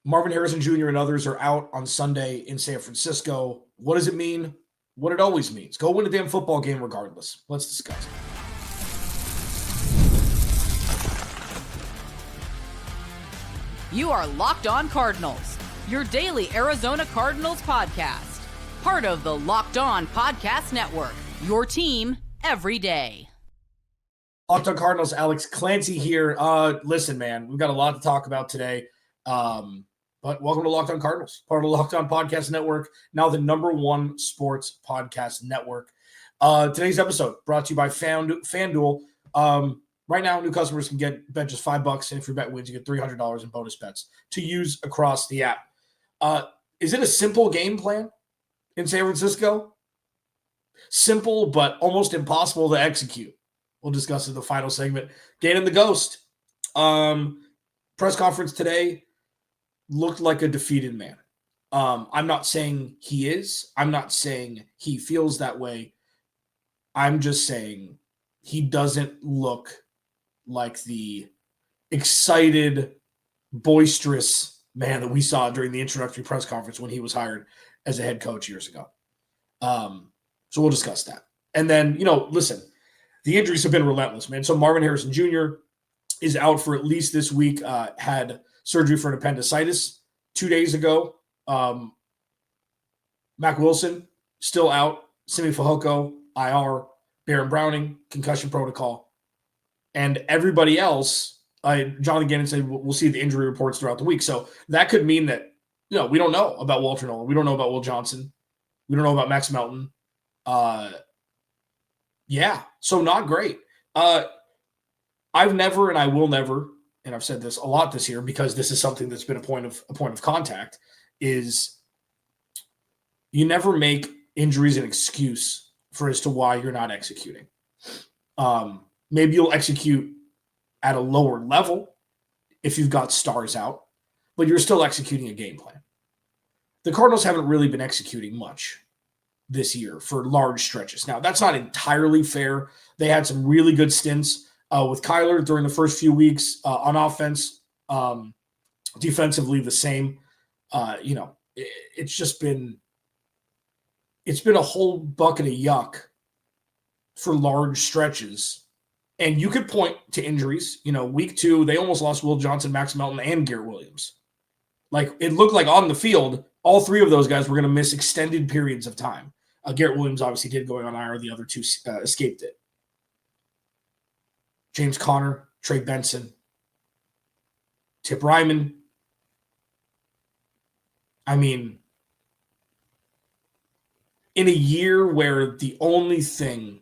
Marvin Harrison Jr. and others are out on Sunday in San Francisco. What does it mean? What it always means. Go win a damn football game regardless. Let's discuss. You are Locked On Cardinals, your daily Arizona Cardinals podcast. Part of the Locked On Podcast Network, your team every day. Locked On Cardinals, Alex Clancy here. Listen, man, we've got a lot to talk about today. But welcome to Locked On Cardinals, part of the Locked On Podcast Network, now the #1 sports podcast network. Today's episode brought to you by FanDuel. Right now, new customers can bet just $5, and if your bet wins, you get $300 in bonus bets to use across the app. Is it a simple game plan in San Francisco? Simple, but almost impossible to execute. We'll discuss in the final segment. Gannon the Ghost. Press conference today looked like a defeated man. I'm not saying he is. I'm not saying he feels that way. I'm just saying he doesn't look like the excited, boisterous man that we saw during the introductory press conference when he was hired as a head coach years ago. So we'll discuss that. And then, listen, the injuries have been relentless, man. So Marvin Harrison Jr. is out for at least this week, had surgery for an appendicitis 2 days ago. Mac Wilson, still out. Simi Fehoko, IR. Baron Browning, concussion protocol. And everybody else, Jonathan Gannon said we'll see the injury reports throughout the week. So that could mean that, we don't know about Walter Nolan. We don't know about Will Johnson. We don't know about Max Melton. So not great. I've never, and I will never, and I've said this a lot this year because this is something that's been a point of contact, is you never make injuries an excuse for as to why you're not executing. Maybe you'll execute at a lower level if you've got stars out, but you're still executing a game plan. The Cardinals haven't really been executing much this year for large stretches. Now, that's not entirely fair. They had some really good stints with Kyler during the first few weeks on offense, defensively the same. It's been a whole bucket of yuck for large stretches. And you could point to injuries. Week 2, they almost lost Will Johnson, Max Melton, and Garrett Williams. Like, it looked like on the field, all 3 of those guys were going to miss extended periods of time. Garrett Williams obviously did going on IR. The other 2 escaped it. James Conner, Trey Benson, Tip Ryman. I mean, in a year where the only thing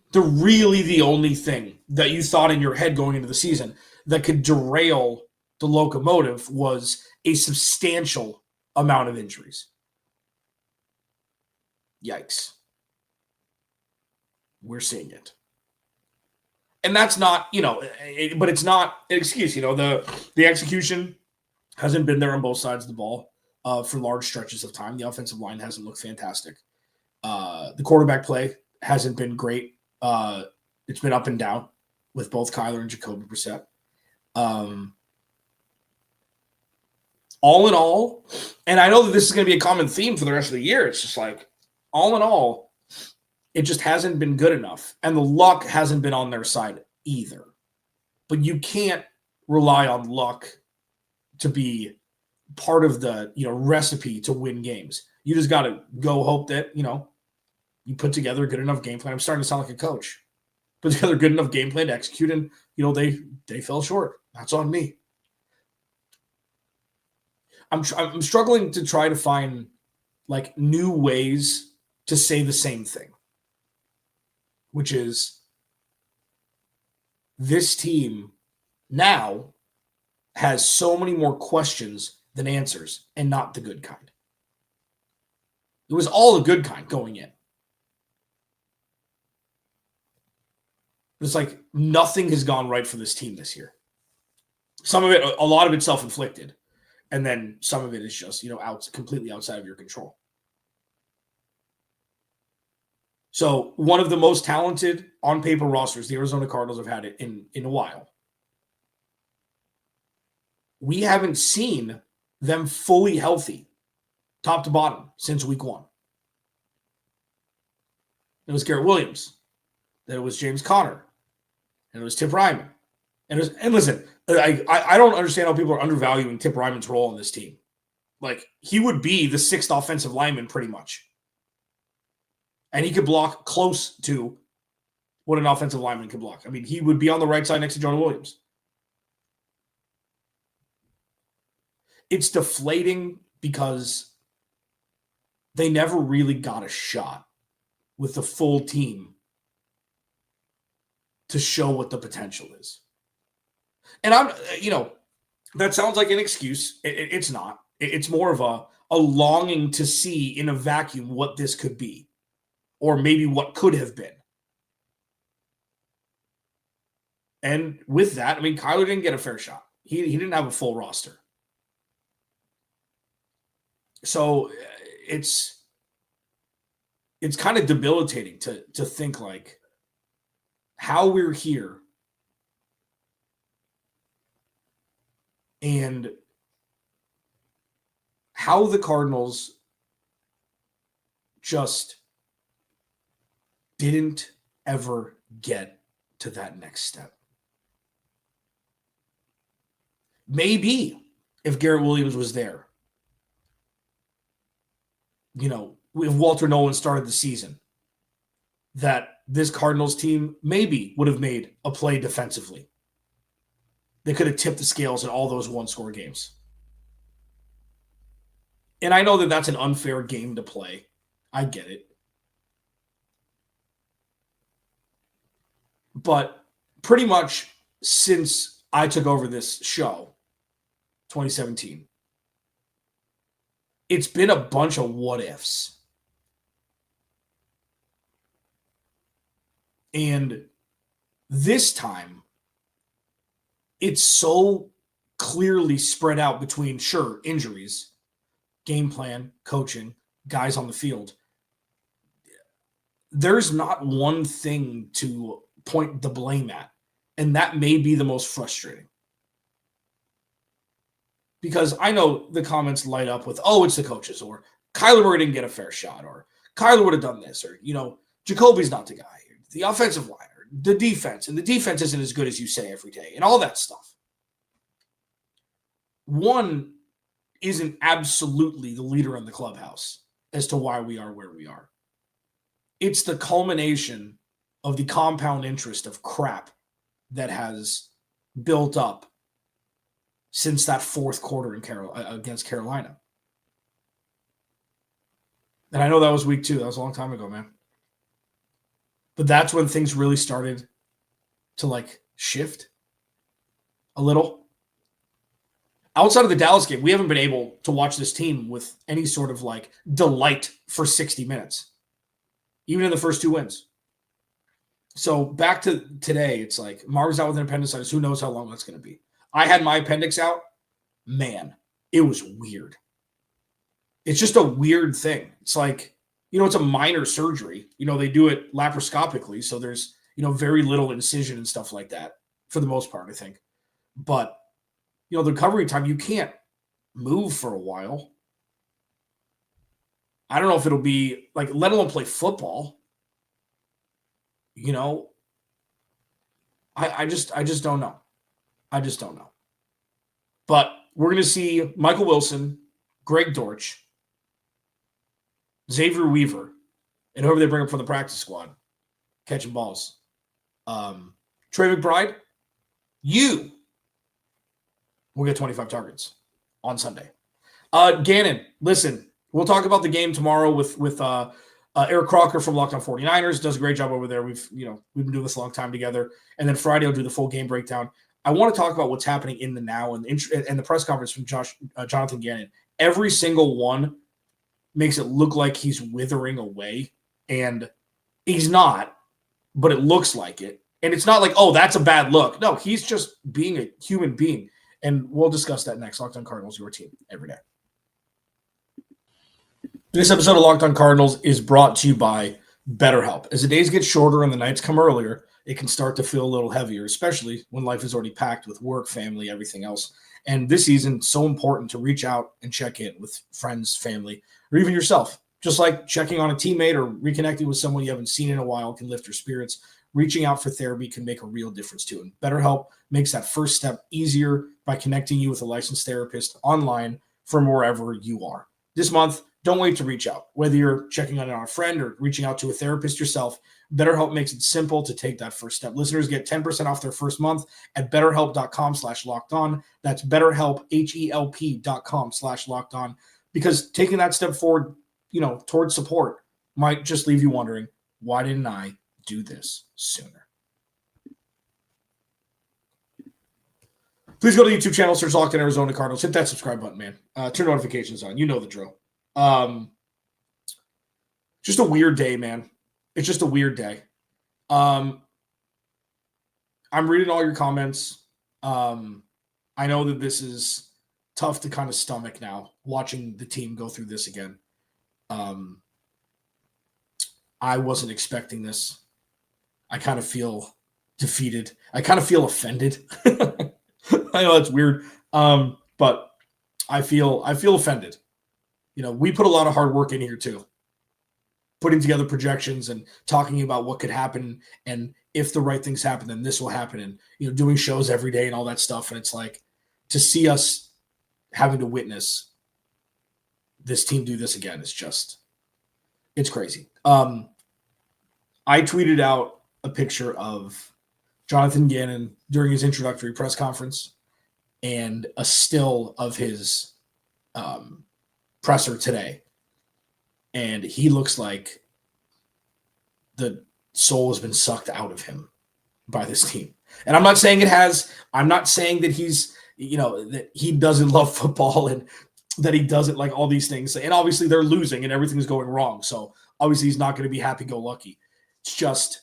that you thought in your head going into the season that could derail the locomotive was a substantial amount of injuries. Yikes. We're seeing it. And that's not, but it's not an excuse. The execution hasn't been there on both sides of the ball for large stretches of time. The offensive line hasn't looked fantastic. The quarterback play hasn't been great. It's been up and down with both Kyler and Jacoby Brissett. All in all, and I know that this is going to be a common theme for the rest of the year. It's just like, all in all, it just hasn't been good enough. And the luck hasn't been on their side either. But you can't rely on luck to be part of the recipe to win games. You just got to go hope that, you put together a good enough game plan. I'm starting to sound like a coach. Put together a good enough game plan to execute, and they fell short. That's on me. I'm struggling to try to find like new ways to say the same thing, which is this team now has so many more questions than answers, and not the good kind. It was all the good kind going in. It's like nothing has gone right for this team this year. Some of it, a lot of it self-inflicted. And then some of it is just, completely outside of your control. So one of the most talented on paper rosters the Arizona Cardinals have had it in a while. We haven't seen them fully healthy, top to bottom, since week 1. It was Garrett Williams. Then it was James Conner. And it was Tip Ryman. And listen, I don't understand how people are undervaluing Tip Ryman's role on this team. Like, he would be the 6th offensive lineman pretty much. And he could block close to what an offensive lineman could block. I mean, he would be on the right side next to Jonah Williams. It's deflating because they never really got a shot with the full team to show what the potential is. And that sounds like an excuse. It's not. It's more of a longing to see in a vacuum what this could be, or maybe what could have been. And with that, I mean, Kyler didn't get a fair shot. He didn't have a full roster. So it's kind of debilitating to think like how we're here and how the Cardinals just didn't ever get to that next step. Maybe if Garrett Williams was there, if Walter Nolan started the season, that this Cardinals team maybe would have made a play defensively. They could have tipped the scales in all those one-score games. And I know that that's an unfair game to play. I get it. But pretty much since I took over this show, 2017, it's been a bunch of what-ifs. And this time, it's so clearly spread out between, sure, injuries, game plan, coaching, guys on the field. There's not one thing to point the blame at. And that may be the most frustrating. Because I know the comments light up with, oh, it's the coaches, or Kyler Murray didn't get a fair shot, or Kyler would have done this, or, Jacoby's not the guy. The offensive line, or the defense, and the defense isn't as good as you say every day, and all that stuff. One isn't absolutely the leader in the clubhouse as to why we are where we are. It's the culmination of the compound interest of crap that has built up since that fourth quarter against Carolina. And I know that was week 2. That was a long time ago, man. But that's when things really started to shift a little. Outside of the Dallas game, we haven't been able to watch this team with any sort of delight for 60 minutes, even in the first 2 wins. So back to today, it's Marvin's out with an appendicitis. Who knows how long that's going to be? I had my appendix out. Man, it was weird. It's just a weird thing. It's it's a minor surgery. They do it laparoscopically, so there's, very little incision and stuff like that for the most part, I think. But, the recovery time, you can't move for a while. I don't know if it'll be, let alone play football. I just don't know. I just don't know. But we're going to see Michael Wilson, Greg Dortch, Xavier Weaver, and whoever they bring up from the practice squad, catching balls. Trey McBride, you will get 25 targets on Sunday. Gannon, listen, we'll talk about the game tomorrow with Eric Crocker from Locked On 49ers. Does a great job over there. We've been doing this a long time together. And then Friday, I'll do the full game breakdown. I want to talk about what's happening in the now and the press conference from Jonathan Gannon. Every single one makes it look like he's withering away, and he's not, but it looks like it. And it's not like, oh, that's a bad look. No, he's just being a human being. And we'll discuss that next. Locked On Cardinals, your team every day. This episode of Locked On Cardinals is brought to you by BetterHelp. As the days get shorter and the nights come earlier, it can start to feel a little heavier, especially when life is already packed with work, family, everything else. And this season, so important to reach out and check in with friends, family, or even yourself. Just like checking on a teammate or reconnecting with someone you haven't seen in a while can lift your spirits. Reaching out for therapy can make a real difference too. And BetterHelp makes that first step easier by connecting you with a licensed therapist online from wherever you are. This month, don't wait to reach out. Whether you're checking on a friend or reaching out to a therapist yourself, BetterHelp makes it simple to take that first step. Listeners get 10% off their first month at betterhelp.com/lockedon. That's BetterHelp, HELP.com/lockedon. Because taking that step forward, towards support might just leave you wondering, why didn't I do this sooner? Please go to the YouTube channel, search Locked On Arizona Cardinals. Hit that subscribe button, man. Turn notifications on. You know the drill. Just a weird day, man. It's just a weird day. I'm reading all your comments. I know that this is tough to kind of stomach now, watching the team go through this again. I wasn't expecting this. I kind of feel defeated. I kind of feel offended. I know that's weird, but I feel offended. We put a lot of hard work in here too, putting together projections and talking about what could happen, and if the right things happen, then this will happen, and doing shows every day and all that stuff. And it's like, to see us having to witness this team do this again is it's crazy. I tweeted out a picture of Jonathan Gannon during his introductory press conference and a still of his presser today. And he looks like the soul has been sucked out of him by this team. And I'm not saying it has. I'm not saying that he's, that he doesn't love football and that he doesn't like all these things. And obviously they're losing and everything's going wrong. So obviously he's not going to be happy-go-lucky. It's just,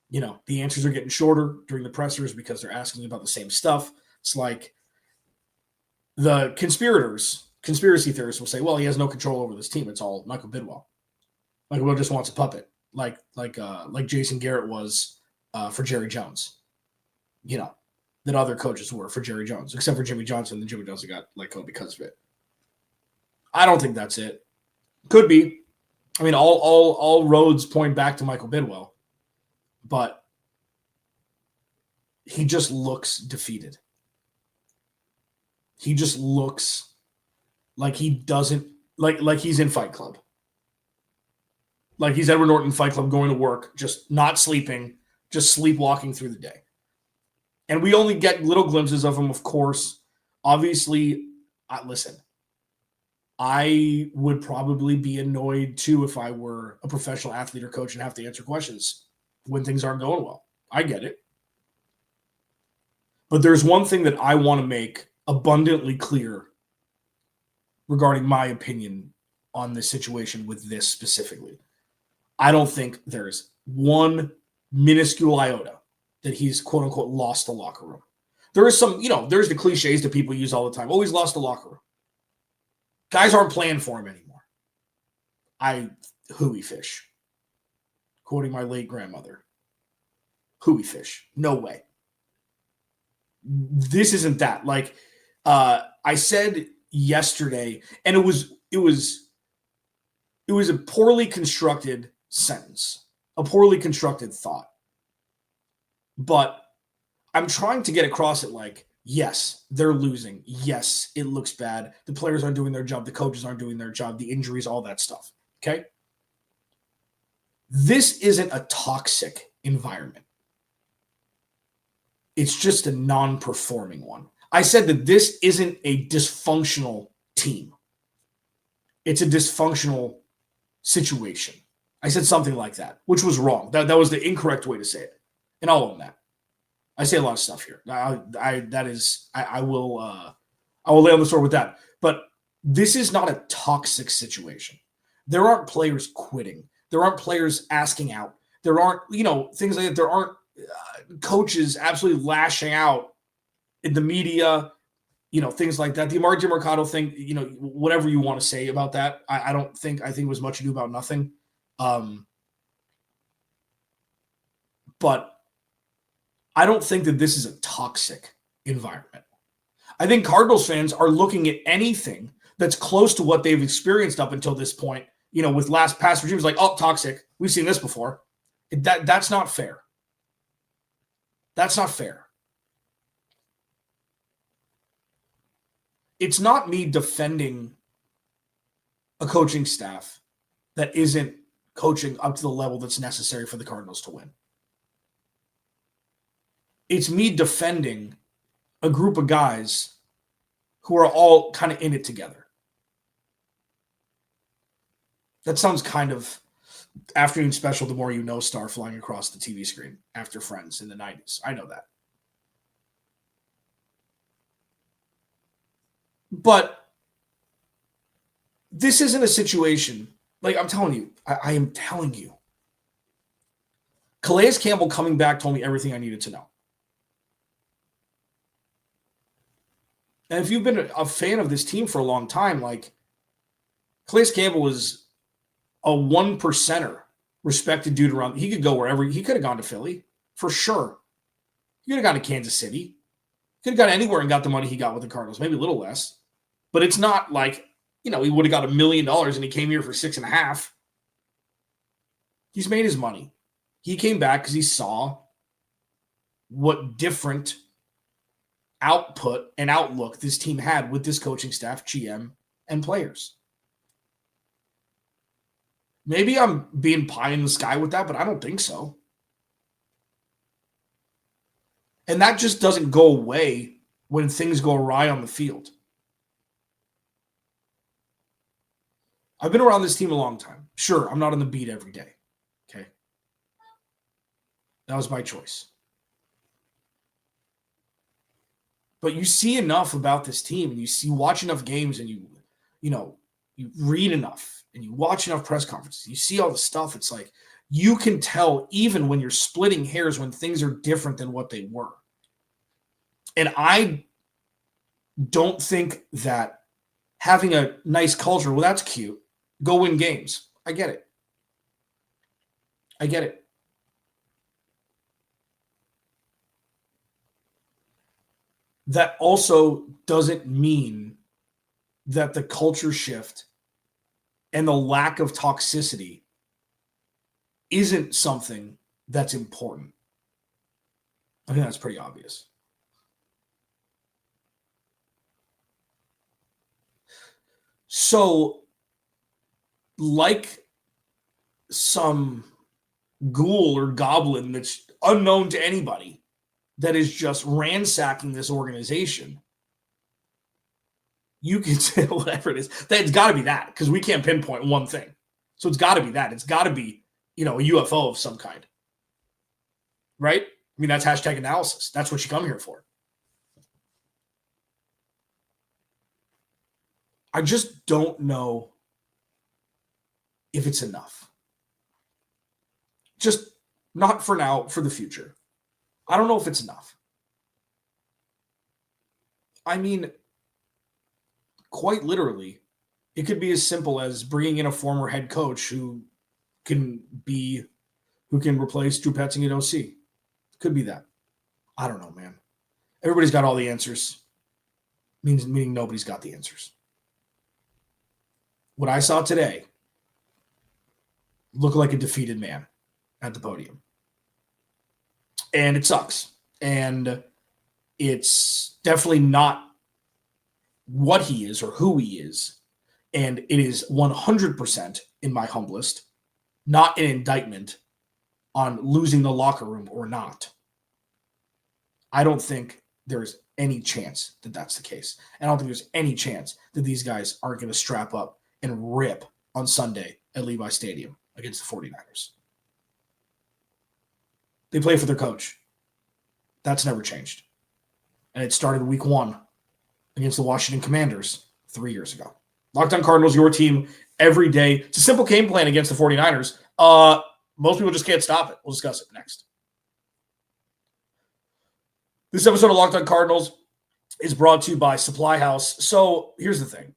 the answers are getting shorter during the pressers because they're asking about the same stuff. It's like the conspiracy theorists will say, well, he has no control over this team. It's all Michael Bidwell. Michael Bidwell just wants a puppet, like Jason Garrett was for Jerry Jones. That other coaches were for Jerry Jones, except for Jimmy Johnson. Then Jimmy Johnson got let go because of it. I don't think that's it. Could be. I mean, all roads point back to Michael Bidwell, but he just looks defeated. He just looks like he doesn't like he's in Fight Club. Like he's Edward Norton Fight Club, going to work, just not sleeping, just sleepwalking through the day. And we only get little glimpses of him, of course. Obviously, listen, I would probably be annoyed too if I were a professional athlete or coach and have to answer questions when things aren't going well. I get it. But there's one thing that I want to make abundantly clear regarding my opinion on this situation with this specifically. I don't think there's one minuscule iota that he's quote unquote lost the locker room. There is some, there's the cliches that people use all the time. Oh, he's lost the locker room. Guys aren't playing for him anymore. Hooey fish. Quoting my late grandmother. Hooey fish. No way. This isn't that. Like I said yesterday, and it was a poorly constructed sentence, a poorly constructed thought. But I'm trying to get across it like, yes, they're losing. Yes, it looks bad. The players aren't doing their job. The coaches aren't doing their job. The injuries, all that stuff. Okay? This isn't a toxic environment. It's just a non-performing one. I said that this isn't a dysfunctional team. It's a dysfunctional situation. I said something like that, which was wrong. That was the incorrect way to say it. And I'll own that. I say a lot of stuff here. I will lay on the sword with that. But this is not a toxic situation. There aren't players quitting. There aren't players asking out. There aren't, things like that. There aren't coaches absolutely lashing out in the media, things like that. The Amari Mercado thing, whatever you want to say about that, I think it was much ado about nothing. but I don't think that this is a toxic environment. I think Cardinals fans are looking at anything that's close to what they've experienced up until this point, with past regimes, like, oh, toxic. We've seen this before. That's not fair. That's not fair. It's not me defending a coaching staff that isn't coaching up to the level that's necessary for the Cardinals to win. It's me defending a group of guys who are all kind of in it together. That sounds kind of afternoon special, the more you know star flying across the TV screen after Friends in the 90s. I know that. But this isn't a situation, like I'm telling you, I am telling you. Calais Campbell coming back told me everything I needed to know. And if you've been a fan of this team for a long time, like Calais Campbell was a 1%er, respected dude around. He could go wherever. He could have gone to Philly for sure. He could have gone to Kansas City. Could have gone anywhere and got the money he got with the Cardinals, maybe a little less. But it's not like, he would have got $1 million and he came here for 6.5. He's made his money. He came back because he saw what different output and outlook this team had with this coaching staff, GM, and players. Maybe I'm being pie in the sky with that, but I don't think so. And that just doesn't go away when things go awry on the field. I've been around this team a long time. Sure, I'm not on the beat every day. Okay. That was my choice. But you see enough about this team, and you watch enough games, and you read enough, and you watch enough press conferences. You see all the stuff. It's like you can tell even when you're splitting hairs when things are different than what they were. And I don't think that having a nice culture, well, that's cute. Go win games. I get it. I get it. That also doesn't mean that the culture shift and the lack of toxicity isn't something that's important. I think that's pretty obvious. So, like some ghoul or goblin that's unknown to anybody that is just ransacking this organization, you can say whatever it is. It's got to be that, because we can't pinpoint one thing. So it's got to be that. It's got to be, a UFO of some kind. Right? I mean, that's hashtag analysis. That's what you come here for. I just don't know if it's enough. Just not for now, for the future. I don't know if it's enough. I mean, quite literally, it could be as simple as bringing in a former head coach who can replace Drew Petzing at OC. Could be that. I don't know, man. Everybody's got all the answers. Meaning nobody's got the answers. What I saw today looked like a defeated man at the podium. And it sucks. And it's definitely not what he is or who he is. And it is 100%, in my humblest, not an indictment on losing the locker room or not. I don't think there's any chance that that's the case. And I don't think there's any chance that these guys aren't going to strap up and rip on Sunday at Levi Stadium against the 49ers. They play for their coach. That's never changed. And it started week 1 against the Washington Commanders 3 years ago. Locked On Cardinals, your team every day. It's a simple game plan against the 49ers. Most people just can't stop it. We'll discuss it next. This episode of Locked On Cardinals is brought to you by Supply House. So here's the thing.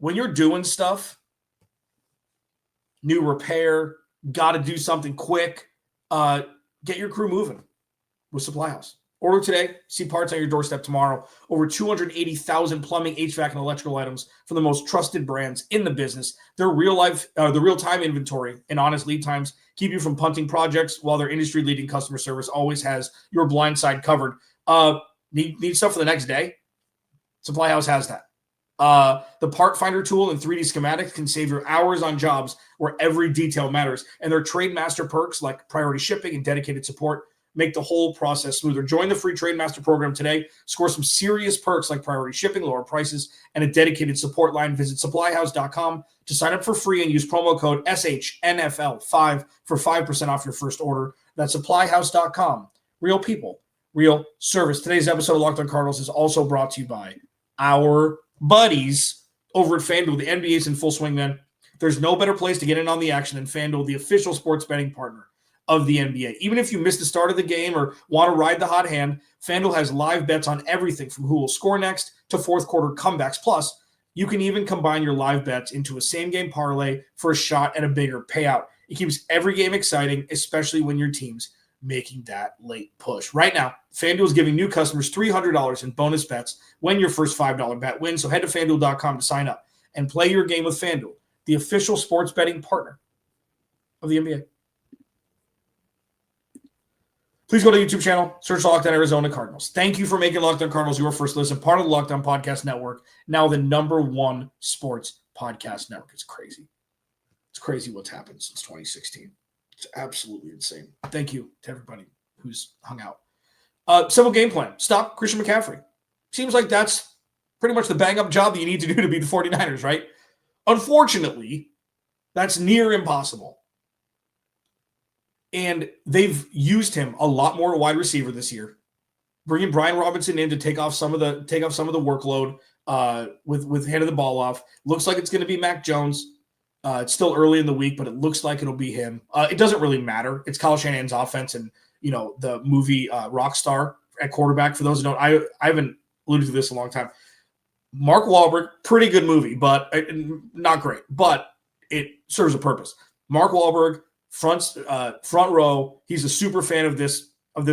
When you're doing stuff, new repair, got to do something quick, got Get your crew moving with Supply House. Order today. See parts on your doorstep tomorrow. Over 280,000 plumbing, HVAC, and electrical items from the most trusted brands in the business. Their the real-time inventory and honest lead times keep you from punting projects, while their industry-leading customer service always has your blind side covered. Need stuff for the next day? Supply House has that. The part finder tool and 3D schematics can save your hours on jobs where every detail matters. And their Trade Master perks like priority shipping and dedicated support make the whole process smoother. Join the free Trade Master program today. Score some serious perks like priority shipping, lower prices, and a dedicated support line. Visit supplyhouse.com to sign up for free and use promo code SHNFL5 for 5% off your first order. That's supplyhouse.com. Real people, real service. Today's episode of Locked on Cardinals is also brought to you by our buddies over at FanDuel. The NBA's in full swing, man. There's no better place to get in on the action than FanDuel, the official sports betting partner of the NBA. Even if you missed the start of the game or want to ride the hot hand, FanDuel has live bets on everything from who will score next to fourth quarter comebacks. Plus, you can even combine your live bets into a same-game parlay for a shot at a bigger payout. It keeps every game exciting, especially when your team's making that late push. Right now, FanDuel is giving new customers $300 in bonus bets when your first $5 bet wins. So head to FanDuel.com to sign up and play your game with FanDuel, the official sports betting partner of the NBA. Please go to the YouTube channel, search Locked on Arizona Cardinals. Thank you for making Locked on Cardinals your first listen, part of the Locked on Podcast Network, now the #1 sports podcast network. It's crazy. It's crazy what's happened since 2016. It's absolutely insane. Thank you to everybody who's hung out. Simple game plan. Stop Christian McCaffrey. Seems like that's pretty much the bang-up job that you need to do to beat the 49ers, right? Unfortunately, that's near impossible. And they've used him a lot more wide receiver this year, bringing Brian Robinson in to take off some of the workload with handing the ball off. Looks like it's going to be Mac Jones. It's still early in the week, but it looks like it'll be him. It doesn't really matter. It's Kyle Shanahan's offense, and the movie Rockstar at quarterback. For those who don't, I haven't alluded to this in a long time. Mark Wahlberg, pretty good movie, but not great. But it serves a purpose. Mark Wahlberg. Front row. He's a super fan of this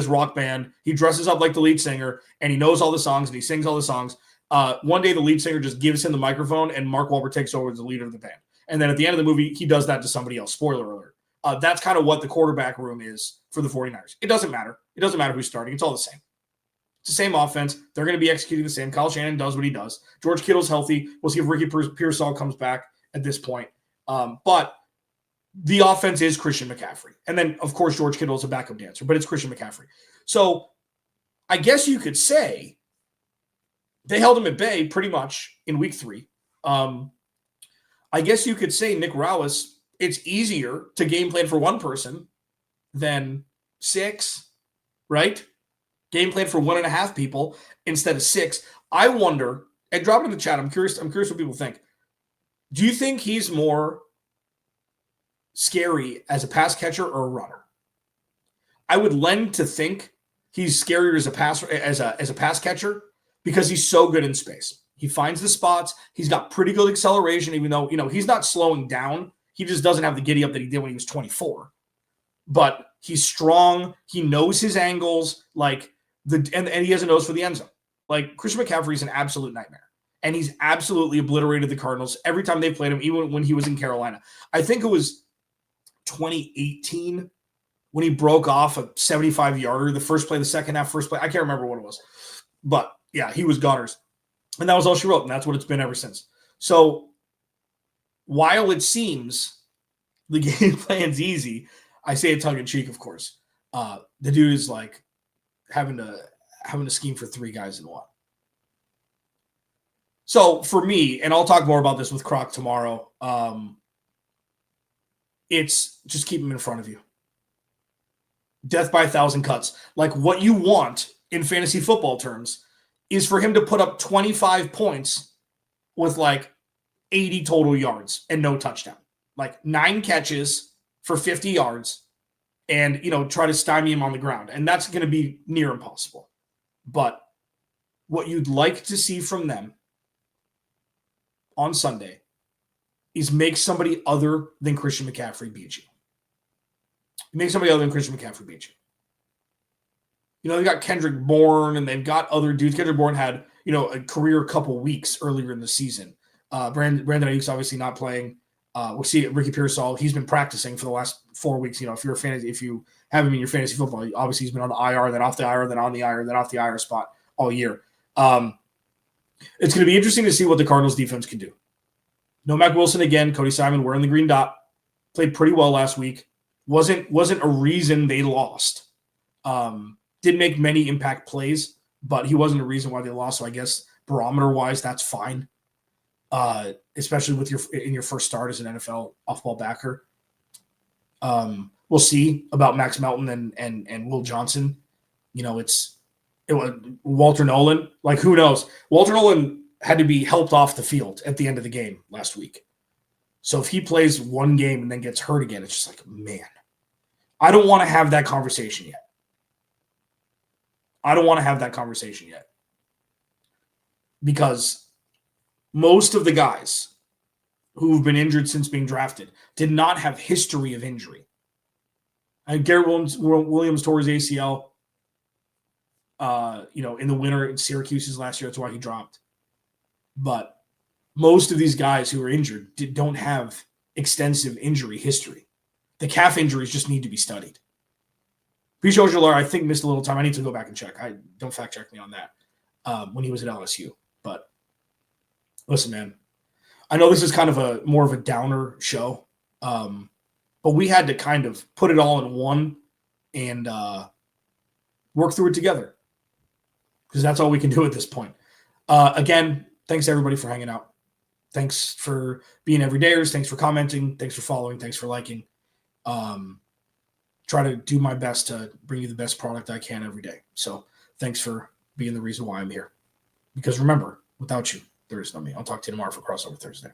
rock band. He dresses up like the lead singer, and he knows all the songs, and he sings all the songs. One day, the lead singer just gives him the microphone, and Mark Wahlberg takes over as the leader of the band. And then at the end of the movie, he does that to somebody else. Spoiler alert. That's kind of what the quarterback room is for the 49ers. It doesn't matter. It doesn't matter who's starting. It's all the same. It's the same offense. They're going to be executing the same. Kyle Shanahan does what he does. George Kittle's healthy. We'll see if Ricky Pearsall comes back at this point. But the offense is Christian McCaffrey. And then, of course, George Kittle is a backup dancer, but it's Christian McCaffrey. So I guess you could say they held him at bay pretty much in week 3. I guess you could say, Nick Rowis, it's easier to game plan for one person than 6, right? Game plan for 1.5 people instead of 6. I wonder, and drop it in the chat. I'm curious what people think. Do you think he's more scary as a pass catcher or a runner? I would lend to think he's scarier as a pass catcher because he's so good in space. He finds the spots. He's got pretty good acceleration, even though he's not slowing down. He just doesn't have the giddy up that he did when he was 24. But he's strong. He knows his angles, and he has a nose for the end zone. Like, Christian McCaffrey is an absolute nightmare. And he's absolutely obliterated the Cardinals every time they played him, even when he was in Carolina. I think it was 2018 when he broke off a 75-yarder, the first play, the second half, first play. I can't remember what it was. But, yeah, he was gunners. And that was all she wrote, and that's what it's been ever since. So while it seems the game plan's easy, I say it tongue-in-cheek, of course. The dude is like having to scheme for 3 guys in one. So for me, and I'll talk more about this with Croc tomorrow, it's just keep him in front of you. Death by 1,000 cuts. Like, what you want in fantasy football terms is for him to put up 25 points with 80 total yards and no touchdown. 9 catches for 50 yards and, try to stymie him on the ground. And that's going to be near impossible. But what you'd like to see from them on Sunday is make somebody other than Christian McCaffrey beat you. Make somebody other than Christian McCaffrey beat you. They got Kendrick Bourne and they've got other dudes. Kendrick Bourne had, a career couple weeks earlier in the season. Brandon Ayuk's obviously not playing. We'll see Ricky Pearsall. He's been practicing for the last 4 weeks. If you have him in your fantasy football, obviously he's been on the IR, then off the IR, then on the IR, then off the IR spot all year. It's going to be interesting to see what the Cardinals defense can do. No Mac Wilson again. Cody Simon wearing the green dot. Played pretty well last week. Wasn't a reason they lost. Didn't make many impact plays, but he wasn't a reason why they lost. So I guess barometer-wise, that's fine. Especially with in your first start as an NFL off-ball backer. We'll see about Max Melton and Will Johnson. It was Walter Nolan. Like, who knows? Walter Nolan had to be helped off the field at the end of the game last week. So if he plays one game and then gets hurt again, it's just like, man, I don't want to have that conversation yet. Because most of the guys who've been injured since being drafted did not have history of injury. And Garrett Williams tore his ACL, in the winter in Syracuse's last year. That's why he dropped. But most of these guys who are injured don't have extensive injury history. The calf injuries just need to be studied. Picho Aguilar, I think, missed a little time. I need to go back and check. Don't fact check me on that when he was at LSU. But listen, man, I know this is kind of more of a downer show, but we had to kind of put it all in one and work through it together because that's all we can do at this point. Again, thanks everybody for hanging out. Thanks for being everydayers. Thanks for commenting. Thanks for following. Thanks for liking. Try to do my best to bring you the best product I can every day. So thanks for being the reason why I'm here. Because remember, without you, there is no me. I'll talk to you tomorrow for Crossover Thursday.